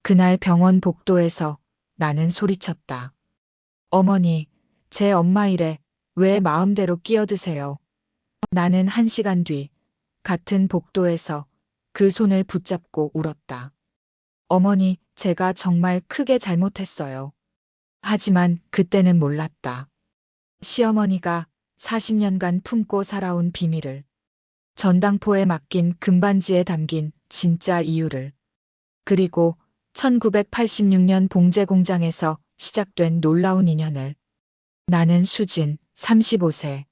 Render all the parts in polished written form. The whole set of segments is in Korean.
그날 병원 복도에서 나는 소리쳤다. 어머니, 제 엄마 일에 왜 마음대로 끼어드세요? 나는 1시간 뒤 같은 복도에서 그 손을 붙잡고 울었다. 어머니, 제가 정말 크게 잘못했어요. 하지만 그때는 몰랐다. 시어머니가 40년간 품고 살아온 비밀을, 전당포에 맡긴 금반지에 담긴 진짜 이유를, 그리고 1986년 봉제 공장에서 시작된 놀라운 인연을. 나는 수진, 35세.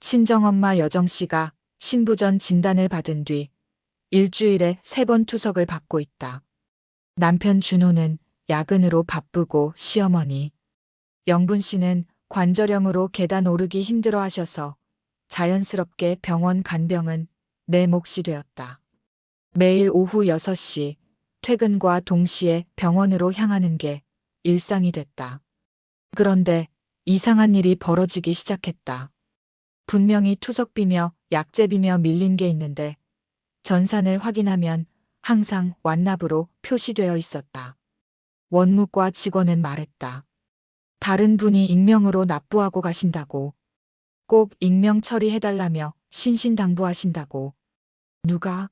친정엄마 여정씨가 신부전 진단을 받은 뒤 일주일에 3번 투석을 받고 있다. 남편 준호는 야근으로 바쁘고 시어머니 영분 씨는 관절염으로 계단 오르기 힘들어 하셔서 자연스럽게 병원 간병은 내 몫이 되었다. 매일 오후 6시 퇴근과 동시에 병원으로 향하는 게 일상이 됐다. 그런데 이상한 일이 벌어지기 시작했다. 분명히 투석비며 약제비며 밀린 게 있는데 전산을 확인하면 항상 완납으로 표시되어 있었다. 원무과 직원은 말했다. 다른 분이 익명으로 납부하고 가신다고. 꼭 익명 처리해달라며 신신당부하신다고. 누가?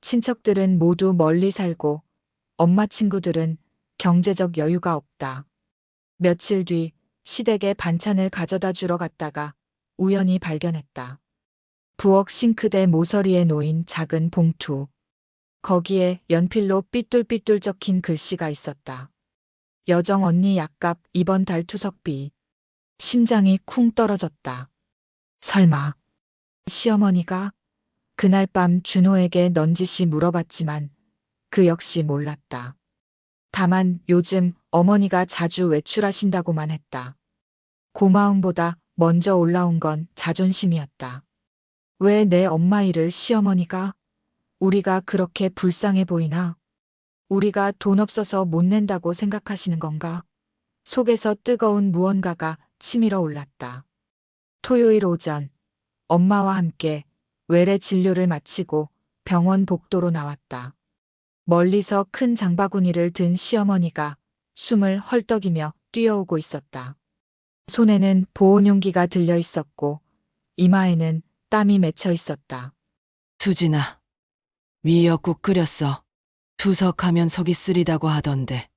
친척들은 모두 멀리 살고 엄마 친구들은 경제적 여유가 없다. 며칠 뒤 시댁에 반찬을 가져다 주러 갔다가 우연히 발견했다. 부엌 싱크대 모서리에 놓인 작은 봉투. 거기에 연필로 삐뚤삐뚤 적힌 글씨가 있었다. 여정 언니 약값 이번 달 투석비. 심장이 쿵 떨어졌다. 설마 시어머니가? 그날 밤 준호에게 넌지시 물어봤지만 그 역시 몰랐다. 다만 요즘 어머니가 자주 외출하신다고만 했다. 고마움보다 먼저 올라온 건 자존심이었다. 왜 내 엄마 일을 시어머니가? 우리가 그렇게 불쌍해 보이나? 우리가 돈 없어서 못 낸다고 생각하시는 건가? 속에서 뜨거운 무언가가 치밀어 올랐다. 토요일 오전 엄마와 함께 외래 진료를 마치고 병원 복도로 나왔다. 멀리서 큰 장바구니를 든 시어머니가 숨을 헐떡이며 뛰어오고 있었다. 손에는 보온용기가 들려 있었고 이마에는 땀이 맺혀 있었다. 수진아, 미역국 끓였어. 투석하면 속이 쓰리다고 하던데.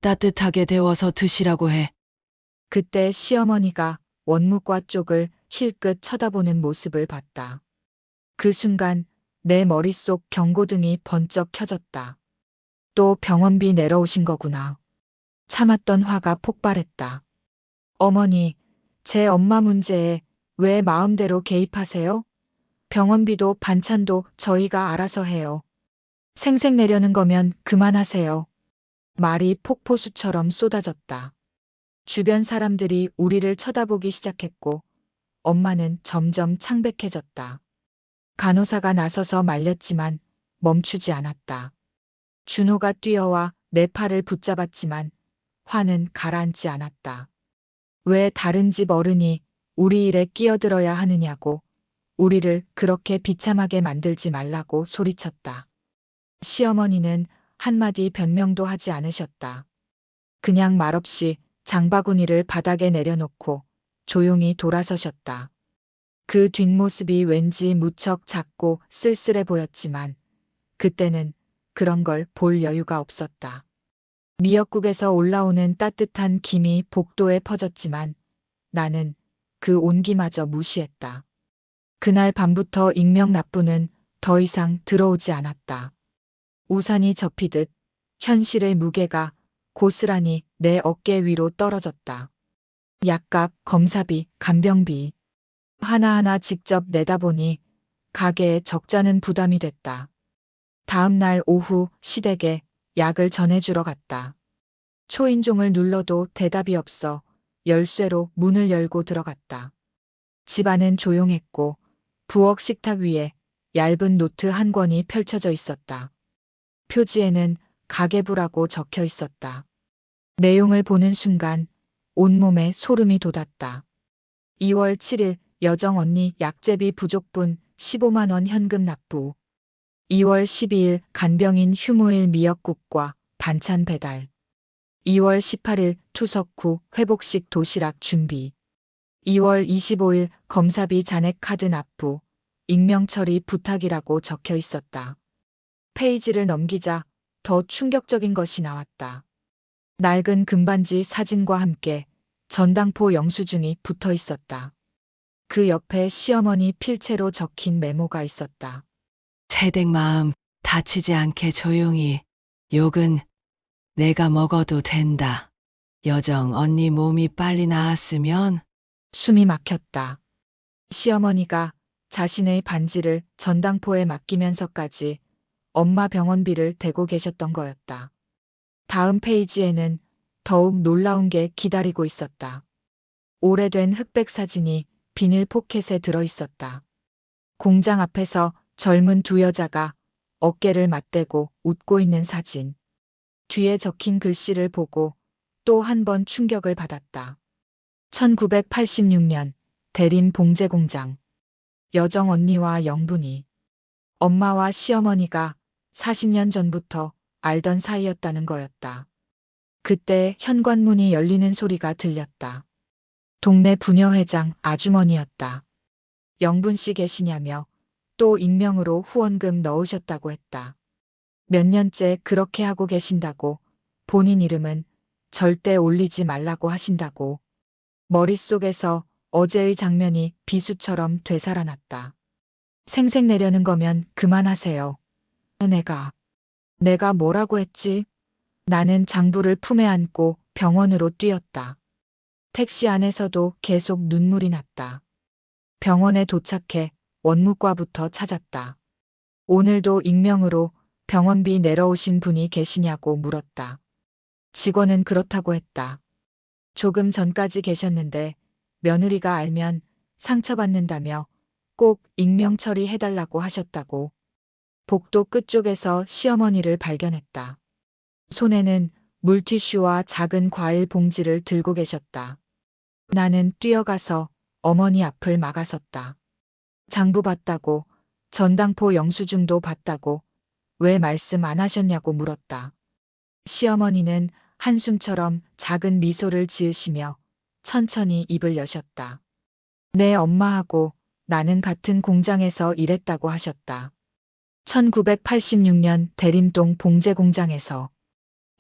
따뜻하게 데워서 드시라고 해. 그때 시어머니가 원무과 쪽을 힐끗 쳐다보는 모습을 봤다. 그 순간 내 머릿속 경고등이 번쩍 켜졌다. 또 병원비 내러 오신 거구나. 참았던 화가 폭발했다. 어머니, 제 엄마 문제에 왜 마음대로 개입하세요? 병원비도 반찬도 저희가 알아서 해요. 생색 내려는 거면 그만하세요. 말이 폭포수처럼 쏟아졌다. 주변 사람들이 우리를 쳐다보기 시작했고 엄마는 점점 창백해졌다. 간호사가 나서서 말렸지만 멈추지 않았다. 준호가 뛰어와 내 팔을 붙잡았지만 화는 가라앉지 않았다. 왜 다른 집 어른이 우리 일에 끼어들어야 하느냐고, 우리를 그렇게 비참하게 만들지 말라고 소리쳤다. 시어머니는 한마디 변명도 하지 않으셨다. 그냥 말없이 장바구니를 바닥에 내려놓고 조용히 돌아서셨다. 그 뒷모습이 왠지 무척 작고 쓸쓸해 보였지만 그때는 그런 걸 볼 여유가 없었다. 미역국에서 올라오는 따뜻한 김이 복도에 퍼졌지만 나는 그 온기마저 무시했다. 그날 밤부터 익명 납부는 더 이상 들어오지 않았다. 우산이 접히듯 현실의 무게가 고스란히 내 어깨 위로 떨어졌다. 약값, 검사비, 간병비 하나하나 직접 내다 보니 가게에 적자는 부담이 됐다. 다음 날 오후 시댁에 약을 전해주러 갔다. 초인종을 눌러도 대답이 없어 열쇠로 문을 열고 들어갔다. 집안은 조용했고 부엌 식탁 위에 얇은 노트 한 권이 펼쳐져 있었다. 표지에는 가계부라고 적혀 있었다. 내용을 보는 순간 온몸에 소름이 돋았다. 2월 7일 여정 언니 약제비 부족분 15만 원 현금 납부. 2월 12일 간병인 휴무일 미역국과 반찬 배달. 2월 18일 투석 후 회복식 도시락 준비. 2월 25일 검사비 잔액 카드 납부. 익명 처리 부탁이라고 적혀 있었다. 페이지를 넘기자 더 충격적인 것이 나왔다. 낡은 금반지 사진과 함께 전당포 영수증이 붙어 있었다. 그 옆에 시어머니 필체로 적힌 메모가 있었다. 새댁 마음 다치지 않게 조용히. 욕은 내가 먹어도 된다. 여정 언니 몸이 빨리 나았으면. 숨이 막혔다. 시어머니가 자신의 반지를 전당포에 맡기면서까지 엄마 병원비를 대고 계셨던 거였다. 다음 페이지에는 더욱 놀라운 게 기다리고 있었다. 오래된 흑백 사진이 비닐 포켓에 들어 있었다. 공장 앞에서 젊은 두 여자가 어깨를 맞대고 웃고 있는 사진. 뒤에 적힌 글씨를 보고 또 한 번 충격을 받았다. 1986년 대림 봉제 공장. 여정 언니와 영분이. 엄마와 시어머니가 40년 전부터 알던 사이였다는 거였다. 그때 현관문이 열리는 소리가 들렸다. 동네 부녀회장 아주머니였다. 영분 씨 계시냐며 또 익명으로 후원금 넣으셨다고 했다. 몇 년째 그렇게 하고 계신다고, 본인 이름은 절대 올리지 말라고 하신다고. 머릿속에서 어제의 장면이 비수처럼 되살아났다. 생색내려는 거면 그만하세요. 내가 뭐라고 했지? 나는 장부를 품에 안고 병원으로 뛰었다. 택시 안에서도 계속 눈물이 났다. 병원에 도착해 원무과부터 찾았다. 오늘도 익명으로 병원비 내러 오신 분이 계시냐고 물었다. 직원은 그렇다고 했다. 조금 전까지 계셨는데 며느리가 알면 상처받는다며 꼭 익명 처리해달라고 하셨다고. 복도 끝쪽에서 시어머니를 발견했다. 손에는 물티슈와 작은 과일 봉지를 들고 계셨다. 나는 뛰어가서 어머니 앞을 막아섰다. 장부 봤다고, 전당포 영수증도 봤다고, 왜 말씀 안 하셨냐고 물었다. 시어머니는 한숨처럼 작은 미소를 지으시며 천천히 입을 여셨다. 내 엄마하고 나는 같은 공장에서 일했다고 하셨다. 1986년 대림동 봉제 공장에서.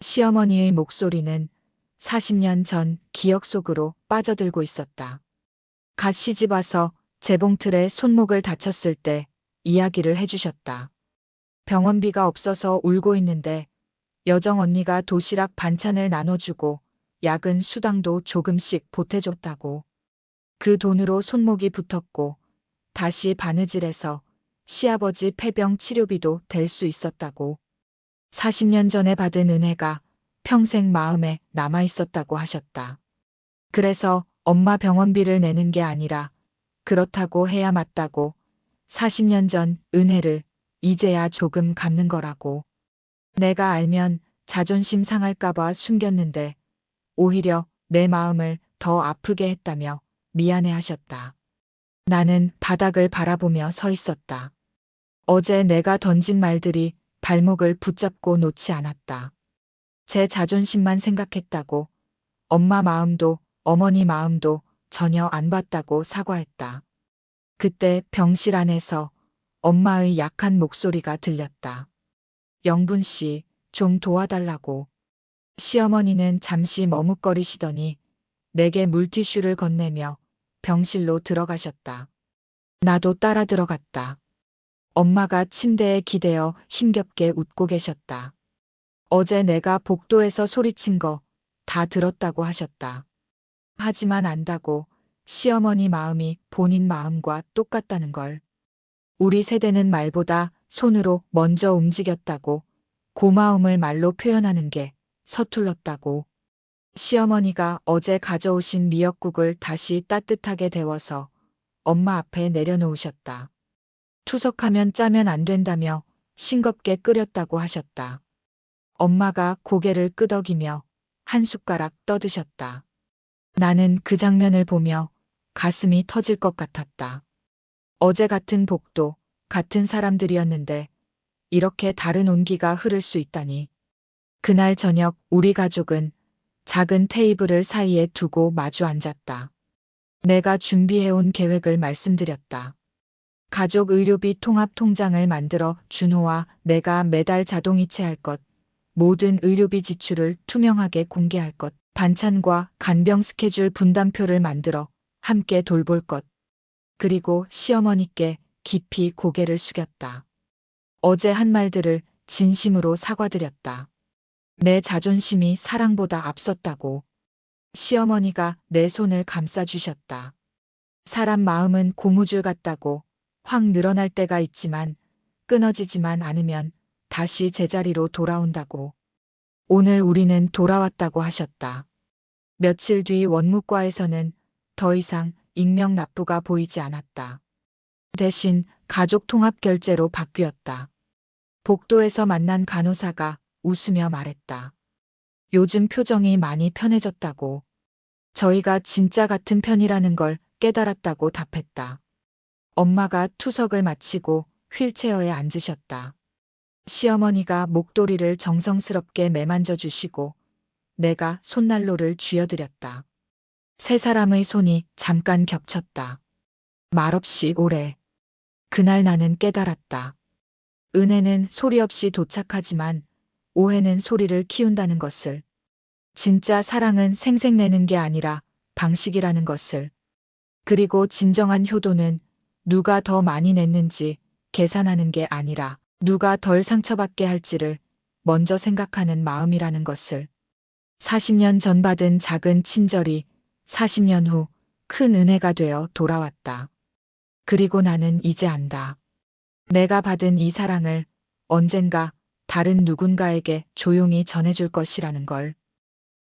시어머니의 목소리는 40년 전 기억 속으로 빠져들고 있었다. 갓 시집 와서 재봉틀에 손목을 다쳤을 때 이야기를 해주셨다. 병원비가 없어서 울고 있는데 여정 언니가 도시락 반찬을 나눠주고 약은 수당도 조금씩 보태줬다고. 그 돈으로 손목이 붙었고 다시 바느질해서 시아버지 폐병 치료비도 될 수 있었다고. 40년 전에 받은 은혜가 평생 마음에 남아 있었다고 하셨다. 그래서 엄마 병원비를 내는 게 아니라 그렇다고 해야 맞다고, 40년 전 은혜를 이제야 조금 갚는 거라고. 내가 알면 자존심 상할까봐 숨겼는데 오히려 내 마음을 더 아프게 했다며 미안해 하셨다. 나는 바닥을 바라보며 서 있었다. 어제 내가 던진 말들이 발목을 붙잡고 놓지 않았다. 제 자존심만 생각했다고, 엄마 마음도 어머니 마음도 전혀 안 봤다고 사과했다. 그때 병실 안에서 엄마의 약한 목소리가 들렸다. 영분 씨, 좀 도와달라고. 시어머니는 잠시 머뭇거리시더니 내게 물티슈를 건네며 병실로 들어가셨다. 나도 따라 들어갔다. 엄마가 침대에 기대어 힘겹게 웃고 계셨다. 어제 내가 복도에서 소리친 거 다 들었다고 하셨다. 하지만 안다고, 시어머니 마음이 본인 마음과 똑같다는 걸. 우리 세대는 말보다 손으로 먼저 움직였다고, 고마움을 말로 표현하는 게 서툴렀다고. 시어머니가 어제 가져오신 미역국을 다시 따뜻하게 데워서 엄마 앞에 내려놓으셨다. 투석하면 짜면 안 된다며 싱겁게 끓였다고 하셨다. 엄마가 고개를 끄덕이며 한 숟가락 떠드셨다. 나는 그 장면을 보며 가슴이 터질 것 같았다. 어제 같은 복도, 같은 사람들이었는데 이렇게 다른 온기가 흐를 수 있다니. 그날 저녁 우리 가족은 작은 테이블을 사이에 두고 마주 앉았다. 내가 준비해온 계획을 말씀드렸다. 가족 의료비 통합 통장을 만들어 준호와 내가 매달 자동이체할 것, 모든 의료비 지출을 투명하게 공개할 것, 반찬과 간병 스케줄 분담표를 만들어 함께 돌볼 것, 그리고 시어머니께 깊이 고개를 숙였다. 어제 한 말들을 진심으로 사과드렸다. 내 자존심이 사랑보다 앞섰다고. 시어머니가 내 손을 감싸주셨다. 사람 마음은 고무줄 같다고. 확 늘어날 때가 있지만 끊어지지만 않으면 다시 제자리로 돌아온다고. 오늘 우리는 돌아왔다고 하셨다. 며칠 뒤 원무과에서는 더 이상 익명 납부가 보이지 않았다. 대신 가족 통합 결제로 바뀌었다. 복도에서 만난 간호사가 웃으며 말했다. 요즘 표정이 많이 편해졌다고. 저희가 진짜 같은 편이라는 걸 깨달았다고 답했다. 엄마가 투석을 마치고 휠체어에 앉으셨다. 시어머니가 목도리를 정성스럽게 매만져 주시고 내가 손난로를 쥐어드렸다. 세 사람의 손이 잠깐 겹쳤다. 말없이 오래. 그날 나는 깨달았다. 은혜는 소리 없이 도착하지만 오해는 소리를 키운다는 것을. 진짜 사랑은 생색내는 게 아니라 방식이라는 것을. 그리고 진정한 효도는 누가 더 많이 냈는지 계산하는 게 아니라 누가 덜 상처받게 할지를 먼저 생각하는 마음이라는 것을. 40년 전 받은 작은 친절이 40년 후 큰 은혜가 되어 돌아왔다. 그리고 나는 이제 안다. 내가 받은 이 사랑을 언젠가 다른 누군가에게 조용히 전해줄 것이라는 걸.